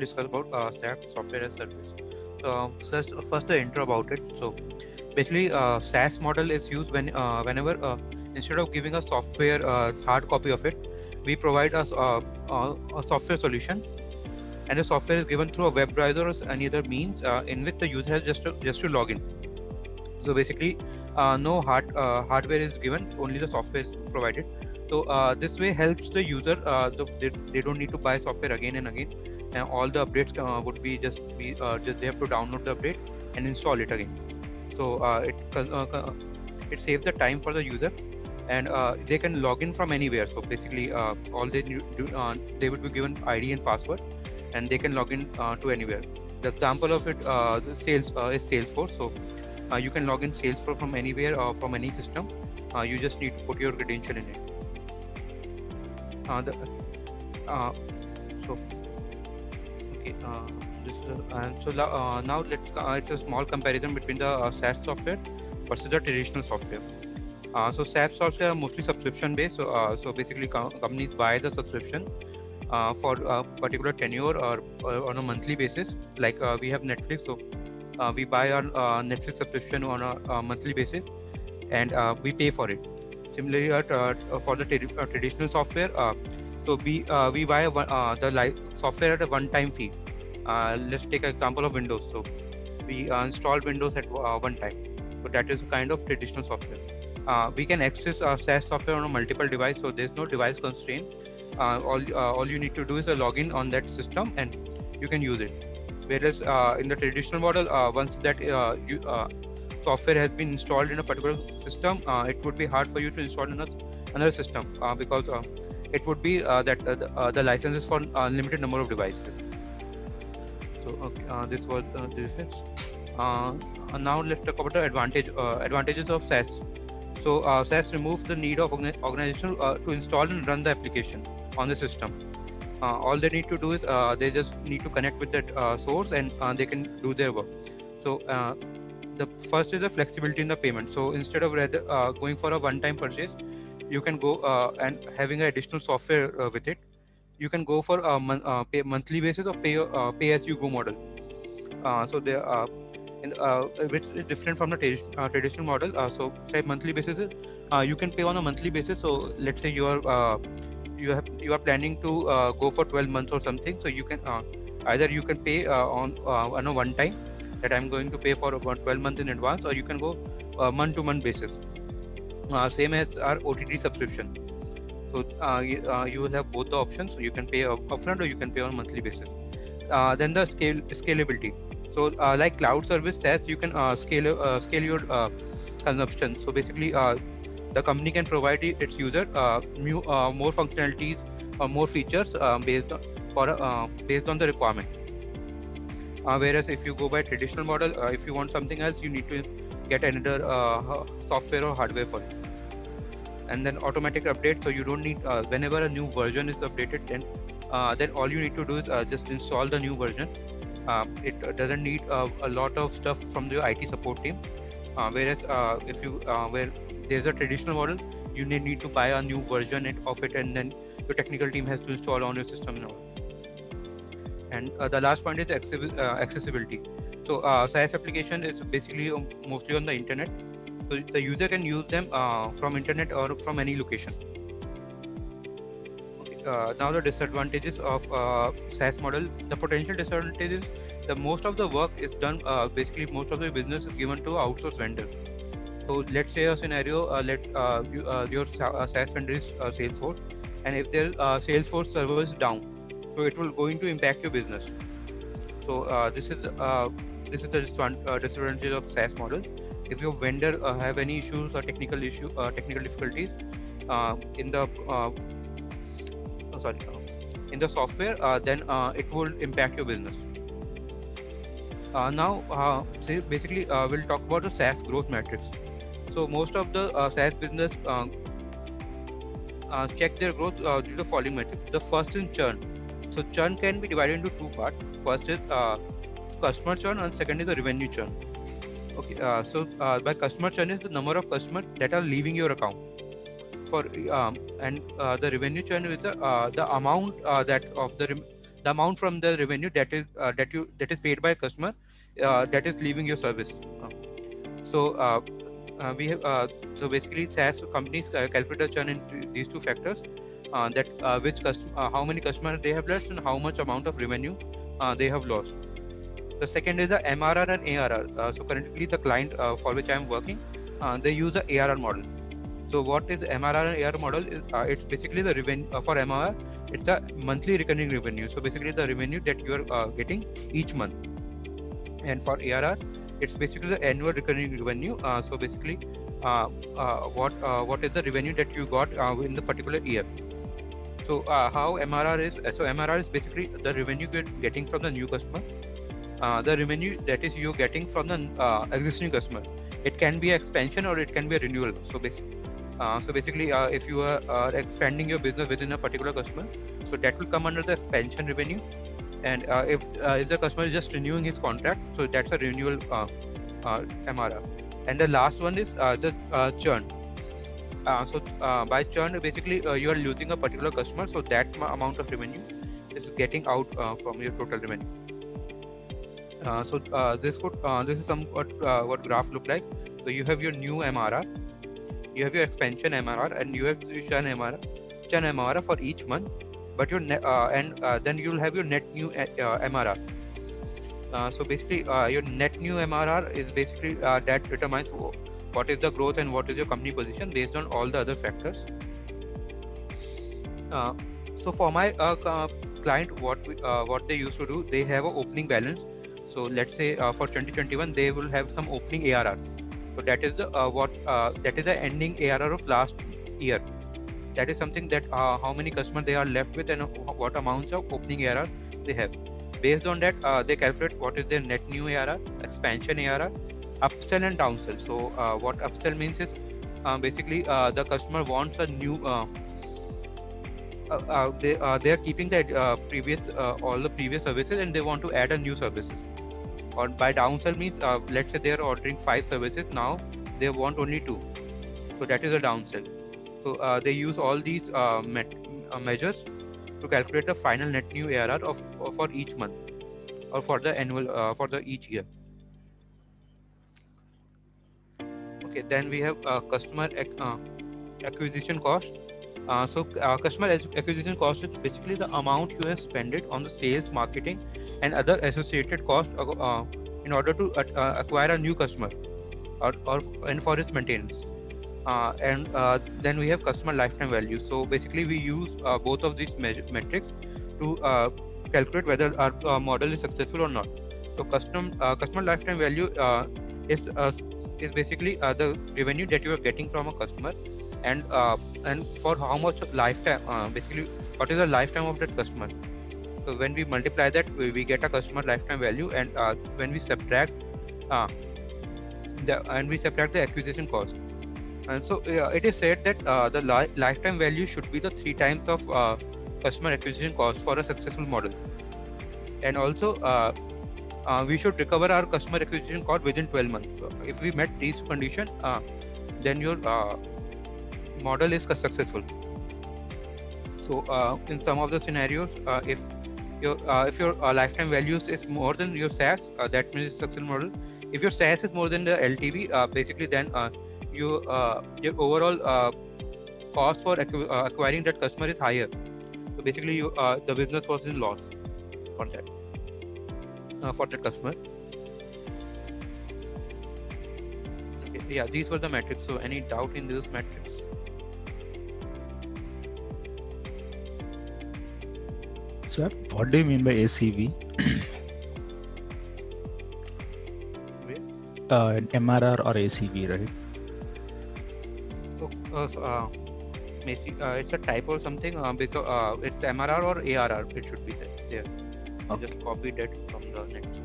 discuss about SaaS, software as service. First the intro about it. So basically, SaaS model is used whenever instead of giving a software hard copy of it, we provide a software solution, and the software is given through a web browser or any other means in which the user has just to log in. So basically, no hardware is given, only the software is provided. So this way helps the user. They don't need to buy software again and again, and all the updates would be just they have to download the update and install it again. So it saves the time for the user, and they can log in from anywhere. So basically, all they do, they would be given ID and password, and they can log in to anywhere. The example of it, the sales is Salesforce. So you can log in Salesforce from anywhere or from any system. You just need to put your credential in it. The, so okay, now let's it's a small comparison between the SaaS software versus the traditional software. So SaaS software are mostly subscription based. So basically companies buy the subscription for a particular tenure or on a monthly basis. Like we have Netflix, so we buy our Netflix subscription on a monthly basis, and we pay for it. Similarly, for the traditional software, so we buy the software at a one-time fee. Let's take an example of Windows. So we install Windows at one time. So that is a kind of traditional software. We can access SaaS software on a multiple device, so there's no device constraint. All you need to do is a login on that system, and you can use it. Whereas in the traditional model, once that software has been installed in a particular system, it would be hard for you to install in another system because it would be that the license is for limited number of devices. So okay, this was the difference. Now let's talk about the advantages of SaaS. So SaaS removes the need of organization to install and run the application on the system. All they need to do is they just need to connect with that source, and they can do their work. So the first is the flexibility in the payment. So instead of going for a one-time purchase, you can go and having an additional software with it. You can go for a monthly basis or pay as you go model. So they which is different from the traditional model. So say monthly basis, you can pay on a monthly basis. So let's say you are planning to go for 12 months or something. So you can either you can pay on a one time, that I'm going to pay for about 12 months in advance, or you can go month to month basis. Same as our OTT subscription. So you will have both the options. So you can pay upfront, or you can pay on a monthly basis. Then the scalability. So like cloud service SaaS, you can scale your consumption. So basically, the company can provide its user more functionalities or more features based on the requirement. Whereas if you go by traditional model, if you want something else, you need to get another software or hardware for it. And then automatic update. So you don't need whenever a new version is updated, then all you need to do is just install the new version. It doesn't need a lot of stuff from the IT support team. Whereas if you where there's a traditional model, you need to buy a new version of it, and then your technical team has to install on your system and all. And the last point is accessibility. So SaaS application is basically mostly on the internet. So the user can use them from internet or from any location. Okay, now the disadvantages of SaaS model. The potential disadvantages: most of the work is done. Basically, most of the business is given to outsourced vendor. So let's say a scenario. Your SaaS vendor is Salesforce, and if their Salesforce server is down, so it will going to impact your business. So this is the disadvantage of SaaS model. If your vendor have any issues or technical difficulties in the in the software, then it will impact your business. Now, basically, we'll talk about the SaaS growth metrics. So most of the SaaS business check their growth due to the following metrics. The first is churn. So churn can be divided into two parts. First is customer churn, and second is the revenue churn. Okay, so by customer churn is the number of customers that are leaving your account. And the revenue churn is the amount that of the the amount from the revenue that is paid by a customer that is leaving your service. We have so basically SaaS companies calculate the churn in these two factors, that how many customers they have lost and how much amount of revenue they have lost. The second is the MRR and ARR. So currently the client for which I am working, they use the ARR model. So what is MRR and ARR model? It's basically the revenue for MRR. It's the monthly recurring revenue. So basically the revenue that you are getting each month. And for ARR, it's basically the annual recurring revenue. So basically, what is the revenue that you got in the particular year? So how MRR is? So MRR is basically the revenue you're getting from the new customer. The revenue that is you're getting from the existing customer. It can be expansion or it can be a renewal. So basically, if you are expanding your business within a particular customer, so that will come under the expansion revenue. And if the customer is just renewing his contract, so that's a renewal MRR. And the last one is the churn. By churn, basically you are losing a particular customer, so that amount of revenue is getting out from your total revenue. This is somewhat what graph look like. So you have your new MRR, you have your expansion MRR, and you have the churn MRR for each month. But your then you'll have your net new MRR. So basically, your net new MRR is basically that determines what is the growth and what is your company position based on all the other factors. So for my client, what they used to do, they have an opening balance. So let's say for 2021, they will have some opening ARR. So that is the that is the ending ARR of last year. That is something that how many customers they are left with and what amounts of opening ARR they have. Based on that, they calculate what is their net new ARR, expansion ARR, upsell and downsell. So what upsell means is basically the customer wants a new. They are keeping the previous all the previous services and they want to add a new services. Or by downsell means let's say they are ordering 5 services, now they want only 2. So that is a downsell. So they use all these measures to calculate the final net new ARR for each month or for the annual for the each year. Okay, then we have customer acquisition cost. Customer acquisition cost is basically the amount you have spent it on the sales, marketing, and other associated costs in order to acquire a new customer and for its maintenance. Then we have customer lifetime value. So basically we use both of these metrics to calculate whether our model is successful or not. So customer lifetime value is basically the revenue that you are getting from a customer, and for how much lifetime, basically what is the lifetime of that customer. So when we multiply that, we get a customer lifetime value, and when we subtract the acquisition cost. And so it is said that the lifetime value should be the 3 times of customer acquisition cost for a successful model. And also we should recover our customer acquisition cost within 12 months. So if we met these conditions, then your model is successful. So in some of the scenarios, if your lifetime values is more than your SaaS, that means it's a successful model. If your SaaS is more than the LTV, basically then your overall cost for acquiring that customer is higher. So basically the business was in loss for that customer. Okay, yeah, these were the metrics. So any doubt in those metrics? So what do you mean by ACV? MRR or ACV, right? It's a type or something because it's MRR or ARR. It should be there. Okay. Just copied it from the next.